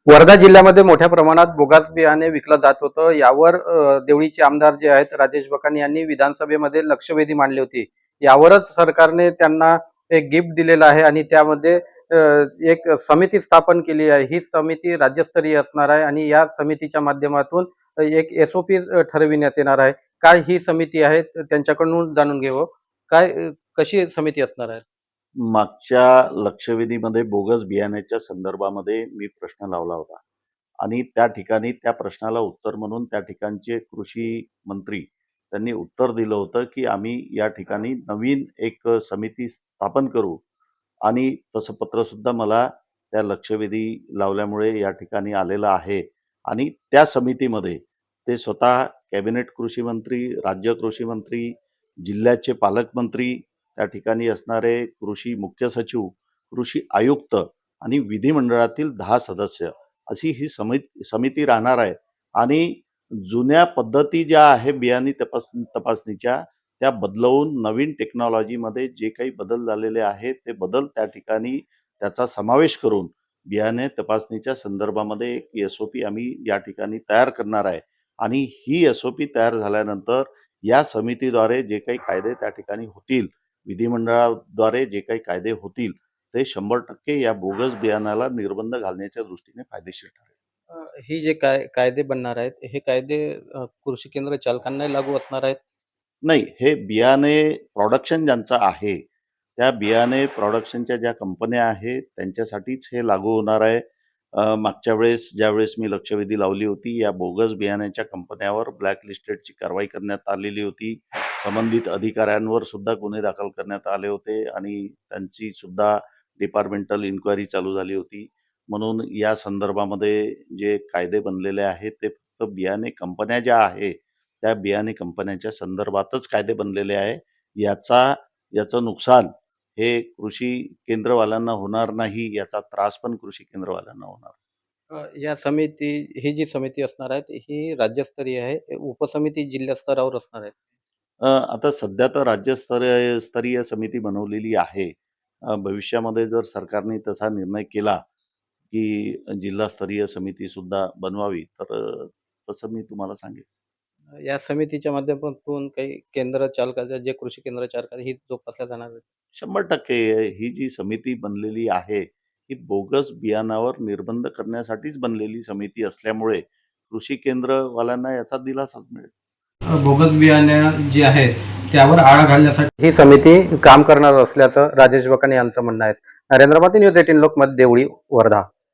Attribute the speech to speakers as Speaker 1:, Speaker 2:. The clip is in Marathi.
Speaker 1: वर्धा जिल्ह्यामध्ये मोठ्या प्रमाणात बोगस बियाणे विकलं जात होतं. यावर देवळीचे आमदार जे आहेत राजेश बकानी यांनी विधानसभेमध्ये लक्षवेधी मांडली होती. यावरच सरकारने त्यांना एक गिफ्ट दिलेलं आहे आणि त्यामध्ये एक समिती स्थापन केली आहे. ही समिती राज्यस्तरीय असणार आहे आणि या समितीच्या माध्यमातून एक एस-ओ-पी ठरविण्यात येणार आहे. काय ही समिती आहे त्यांच्याकडून जाणून घेऊ. कशी समिती असणार आहे?
Speaker 2: मागच्या लक्षवेधीमध्ये बोगस बियाण्याच्या संदर्भामध्ये मी प्रश्न लावला होता आणि त्या ठिकाणी त्या प्रश्नाला उत्तर म्हणून त्या ठिकाणचे कृषी मंत्री त्यांनी उत्तर दिलं होतं की आम्ही या ठिकाणी नवीन एक समिती स्थापन करू आणि तसं पत्रसुद्धा मला त्या लक्षवेधी लावल्यामुळे या ठिकाणी आलेलं आहे आणि त्या समितीमध्ये ते स्वतः कॅबिनेट कृषी मंत्री, राज्य कृषी मंत्री, जिल्ह्याचे पालकमंत्री, त्या ठिकाणी असणारे कृषी मुख्य सचिव, कृषी आयुक्त आणि विधिमंडळातील 10 सदस्य अशी ही समिती राहणार आहे आणि जुन्या पद्धती ज्या आहे बियाणे तपासणीच्या त्या बदलवून नवीन टेक्नॉलॉजीमध्ये जे काही बदल झालेले आहेत ते बदल त्या ठिकाणी त्याचा समावेश करून बियाणे तपासणीच्या संदर्भामध्ये एक एस-ओ-पी आम्ही या ठिकाणी तयार करणार आहे आणि ही एस-ओ-पी तयार झाल्यानंतर या समितीद्वारे जे काही कायदे त्या ठिकाणी होतील, विधिमंडळाद्वारे जे काही कायदे होतील ते 100% या बोगस बियाणाला निर्बंध घालण्याच्या दृष्टीने फायदेशीर ठरेल.
Speaker 1: ही जे कायदे बनणार आहेत, हे कायदे कृषी केंद्र चालकांनाही लागू असणार आहेत?
Speaker 2: नाही, हे बियाणे प्रोडक्शन ज्यांचं आहे, त्या बियाणे प्रोडक्शनच्या ज्या कंपन्या आहेत त्यांच्यासाठीच हे लागू होणार आहे. मागच्या वेळेस ज्यावेळेस मी लक्षवेधी लावली होती, या बोगस बियाण्याच्या कंपन्यावर ब्लॅक लिस्टेडची कारवाई करण्यात आलेली होती. संबंधित अधिकाऱ्यांवर सुद्धा गुन्हे दाखल करण्यात आले होते आणि त्यांची सुद्धा डिपार्टमेंटल इन्क्वायरी चालू झाली होती. म्हणून या संदर्भामध्ये जे कायदे बनलेले आहेत ते फक्त बियाणे कंपन्या ज्या आहेत त्या बियाणे कंपन्यांच्या संदर्भातच कायदे बनलेले आहे. याचं नुकसान हे कृषी केंद्रवाल्यांना होणार नाही, याचा त्रास पण कृषी केंद्रवाल्यांना होणार.
Speaker 1: ही जी समिती असणार आहे, ही राज्यस्तरीय आहे. उपसमिती जिल्हा स्तरावर असणार आहे.
Speaker 2: आता सध्या तर स्तरीय समिती बनवलेली आहे. भविष्यामध्ये जर सरकारने तसा निर्णय केला, की जिल्हास्तरीय समितीसुद्धा बनवावी, तर तसं मी तुम्हाला सांगेन.
Speaker 1: या समितीच्या माध्यमातून काही केंद्र चालकाच्या जे कृषी केंद्र चालक आहेत, ही जोपासल्या जाणार आहेत.
Speaker 2: 100% ही जी समिती बनलेली आहे, ही बोगस बियाणावर निर्बंध करण्यासाठीच बनलेली समिती असल्यामुळे कृषी केंद्रवाल्यांना याचा दिलासाच मिळेल.
Speaker 1: बोगस बियाणे जी आहेत त्यावर आळा घालण्यासाठी ही समिती काम करणार असल्याचं राजेश बकाने यांचं म्हणणं आहे. नरेंद्र माती, न्यूज 18 लोकमत, देवळी, वर्धा.